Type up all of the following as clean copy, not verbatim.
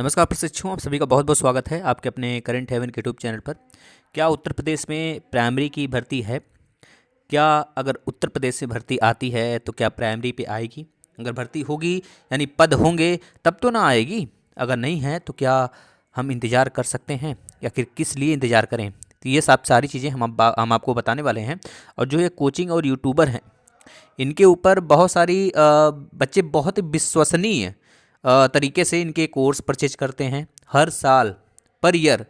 नमस्कार प्रशिक्षुओं, आप सभी का बहुत बहुत स्वागत है आपके अपने करंट हेवन के यूट्यूब चैनल पर। क्या उत्तर प्रदेश में प्राइमरी की भर्ती है? क्या अगर उत्तर प्रदेश से भर्ती आती है तो क्या प्राइमरी पे आएगी? अगर भर्ती होगी यानी पद होंगे तब तो ना आएगी। अगर नहीं है तो क्या हम इंतज़ार कर सकते हैं या फिर किस लिए इंतज़ार करें? तो ये सब सारी चीज़ें हम आपको बताने वाले हैं। और जो ये कोचिंग और यूट्यूबर हैं, इनके ऊपर बहुत सारी बच्चे बहुत ही विश्वसनीय तरीके से इनके कोर्स परचेज करते हैं हर साल, पर ईयर।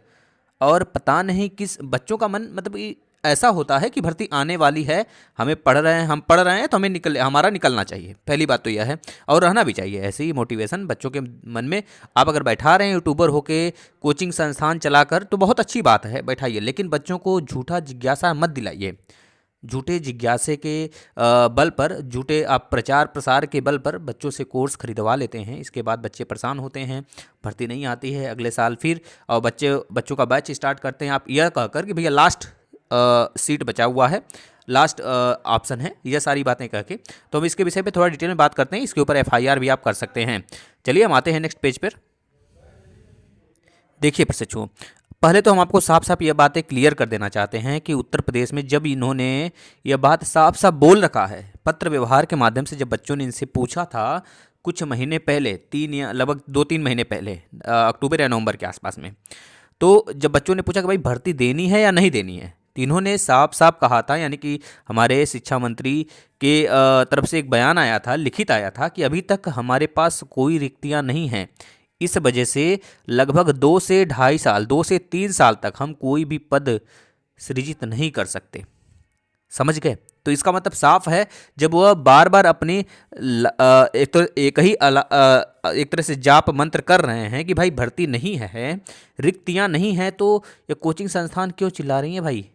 और पता नहीं किस बच्चों का मन मतलब कि ऐसा होता है कि भर्ती आने वाली है, हमें पढ़ रहे हैं, हम पढ़ रहे हैं तो हमारा निकलना चाहिए। पहली बात तो यह है, और रहना भी चाहिए ऐसे ही मोटिवेशन बच्चों के मन में। आप अगर बैठा रहे हैं यूट्यूबर होके कोचिंग संस्थान चलाकर तो बहुत अच्छी बात है, बैठाइए, लेकिन बच्चों को झूठा जिज्ञासा मत दिलाइए। झूठे जिज्ञासे के बल पर, झूठे आप प्रचार प्रसार के बल पर बच्चों से कोर्स खरीदवा लेते हैं। इसके बाद बच्चे परेशान होते हैं, भर्ती नहीं आती है अगले साल फिर, और बच्चों का बैच स्टार्ट करते हैं आप यह कहकर कि भैया लास्ट सीट बचा हुआ है, लास्ट ऑप्शन है, यह सारी बातें कह के। तो हम इसके विषय पे थोड़ा डिटेल में बात करते हैं। इसके ऊपर एफआईआर भी आप कर सकते हैं। चलिए हम आते हैं नेक्स्ट पेज पर। देखिए प्रशिक्षुओं, पहले तो हम आपको साफ साफ ये बातें क्लियर कर देना चाहते हैं कि उत्तर प्रदेश में जब इन्होंने यह बात साफ साफ बोल रखा है, पत्र व्यवहार के माध्यम से जब बच्चों ने इनसे पूछा था कुछ महीने पहले, तीन या लगभग 2-3 महीने पहले, अक्टूबर या नवंबर के आसपास में, तो जब बच्चों ने पूछा कि भाई भर्ती देनी है या नहीं देनी है, तो इन्होंने साफ साफ कहा था, यानी कि हमारे शिक्षा मंत्री के तरफ से एक बयान आया था, लिखित आया था कि अभी तक हमारे पास कोई रिक्तियां नहीं हैं। इस वजह से लगभग 2 से 2.5 साल, 2 से 3 साल तक हम कोई भी पद सृजित नहीं कर सकते। समझ गए? तो इसका मतलब साफ है, जब वह बार बार अपनी एक तो एक तरह से जाप मंत्र कर रहे हैं कि भाई भर्ती नहीं है, रिक्तियां नहीं हैं, तो ये कोचिंग संस्थान क्यों चिल्ला रही हैं भाई?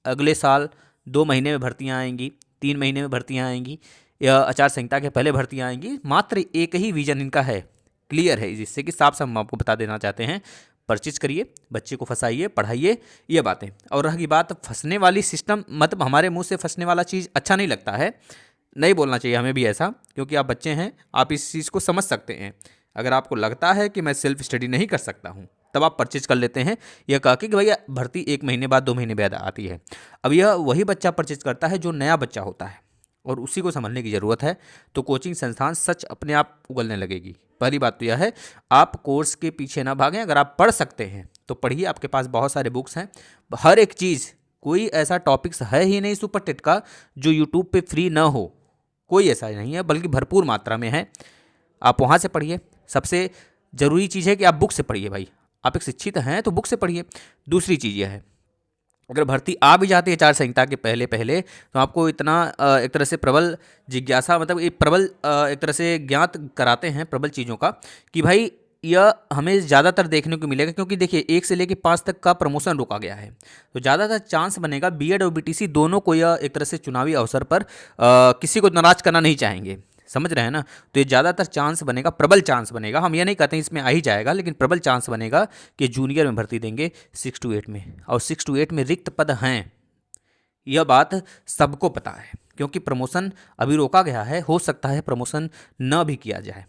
अगले साल 2 महीने में भर्तियां आएंगी, 3 महीने में भर्तियां आएंगी, या आचार संहिता के पहले भर्तियां आएंगी। मात्र एक ही विजन इनका है, क्लियर है, जिससे कि साफ साफ हम आपको बता देना चाहते हैं, परचेज करिए, बच्चे को फंसाइए, पढ़ाइए, ये बातें। और रही बात फंसने वाली सिस्टम, मतलब हमारे मुंह से फंसने वाला चीज़ अच्छा नहीं लगता है, नहीं बोलना चाहिए हमें भी ऐसा, क्योंकि आप बच्चे हैं, आप इस चीज़ को समझ सकते हैं। अगर आपको लगता है कि मैं सेल्फ स्टडी नहीं कर सकता हूँ, तब आप परचेज कर लेते हैं यह कह के कि भैया भर्ती 1 महीने बाद, 2 महीने बाद आती है। अब यह वही बच्चा परचेज करता है जो नया बच्चा होता है, और उसी को संभलने की ज़रूरत है। तो कोचिंग संस्थान सच अपने आप उगलने लगेगी। पहली बात तो यह है, आप कोर्स के पीछे ना भागें। अगर आप पढ़ सकते हैं तो पढ़िए, आपके पास बहुत सारे बुक्स हैं, हर एक चीज़, कोई ऐसा टॉपिक्स है ही नहीं सुपर टेट का जो यूट्यूब पे फ्री ना हो। कोई ऐसा नहीं है, बल्कि भरपूर मात्रा में है। आप वहाँ से पढ़िए। सबसे ज़रूरी चीज़ है कि आप बुक से पढ़िए भाई। आप एक शिक्षित हैं तो बुक से पढ़िए। दूसरी चीज़ यह है, अगर भर्ती आ भी जाती है आचार संहिता के पहले पहले, तो आपको इतना एक तरह से प्रबल जिज्ञासा, मतलब एक प्रबल एक तरह से ज्ञात कराते हैं प्रबल चीज़ों का, कि भाई यह हमें ज़्यादातर देखने को मिलेगा। क्योंकि देखिए 1 से लेकर 5 तक का प्रमोशन रोका गया है, तो ज़्यादातर चांस बनेगा बीएड और बीटीसी दोनों को, यह एक तरह से चुनावी अवसर पर किसी को नाराज करना नहीं चाहेंगे। समझ रहे हैं ना? तो ये ज़्यादातर चांस बनेगा, प्रबल चांस बनेगा। हम ये नहीं कहते हैं इसमें आ ही जाएगा, लेकिन प्रबल चांस बनेगा कि जूनियर में भर्ती देंगे 6 to 8 में, और 6 to 8 में रिक्त पद हैं, यह बात सबको पता है। क्योंकि प्रमोशन अभी रोका गया है, हो सकता है प्रमोशन न भी किया जाए,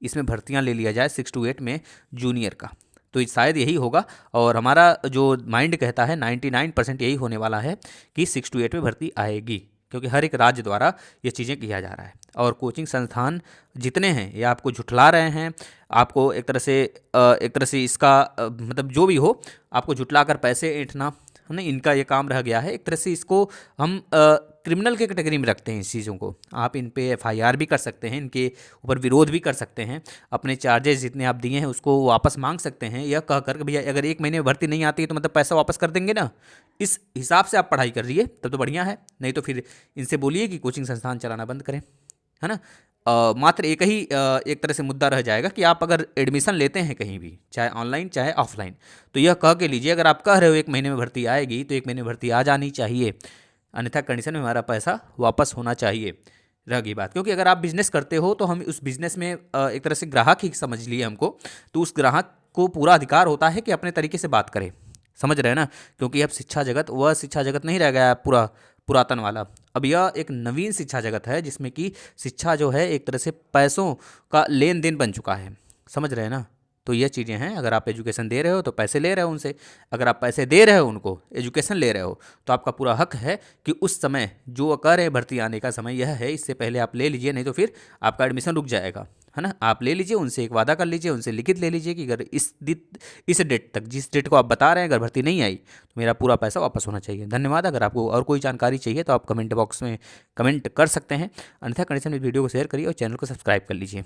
इसमें भर्तियां ले लिया जाए 6 to 8 में जूनियर का। तो शायद यही होगा, और हमारा जो माइंड कहता है 99% यही होने वाला है कि 6 to 8 में भर्ती आएगी, क्योंकि हर एक राज्य द्वारा ये चीज़ें किया जा रहा है। और कोचिंग संस्थान जितने हैं ये आपको झुठला रहे हैं, आपको एक तरह से इसका मतलब जो भी हो, आपको झुठला कर पैसे ऐंठना है ना, इनका ये काम रह गया है। एक तरह से इसको हम क्रिमिनल के कैटेगरी में रखते हैं इस चीज़ों को। आप इन पे एफआईआर भी कर सकते हैं, इनके ऊपर विरोध भी कर सकते हैं, अपने चार्जेस जितने आप दिए हैं उसको वापस मांग सकते हैं, यह कह कर भैया अगर 1 महीने में भर्ती नहीं आती है तो मतलब पैसा वापस कर देंगे ना। इस हिसाब से आप पढ़ाई कर रही है तब तो बढ़िया है, नहीं तो फिर इनसे बोलिए कि कोचिंग संस्थान चलाना बंद करें, है ना। मात्र एक ही एक तरह से मुद्दा रह जाएगा कि आप अगर एडमिशन लेते हैं कहीं भी, चाहे ऑनलाइन चाहे ऑफलाइन, तो यह कह के लीजिए, अगर आप कह रहे हो 1 महीने में भर्ती आएगी तो 1 महीने में भर्ती आ जानी चाहिए, अन्यथा कंडीशन में हमारा पैसा वापस होना चाहिए। रह गई बात, क्योंकि अगर आप बिजनेस करते हो तो हम उस बिजनेस में एक तरह से ग्राहक ही समझ लिए हमको, तो उस ग्राहक को पूरा अधिकार होता है कि अपने तरीके से बात करे। समझ रहे हैं ना? क्योंकि अब शिक्षा जगत वह शिक्षा जगत नहीं रह गया पूरा पुरातन वाला। अब यह एक नवीन शिक्षा जगत है, जिसमें कि शिक्षा जो है एक तरह से पैसों का लेन देन बन चुका है। समझ रहे हैं ना? तो ये चीज़ें हैं, अगर आप एजुकेशन दे रहे हो तो पैसे ले रहे हो उनसे, अगर आप पैसे दे रहे हो उनको, एजुकेशन ले रहे हो, तो आपका पूरा हक है कि उस समय जो कह रहे हैं भर्ती आने का समय यह है, इससे पहले आप ले लीजिए, नहीं तो फिर आपका एडमिशन रुक जाएगा, है ना। आप ले लीजिए, उनसे एक वादा कर लीजिए, उनसे लिखित ले लीजिए कि अगर इस डेट तक, जिस डेट को आप बता रहे हैं, अगर भर्ती नहीं आई तो मेरा पूरा पैसा वापस होना चाहिए। धन्यवाद। अगर आपको और कोई जानकारी चाहिए तो आप कमेंट बॉक्स में कमेंट कर सकते हैं, अन्यथा कंडीशन में वीडियो को शेयर करिए और चैनल को सब्सक्राइब कर लीजिए।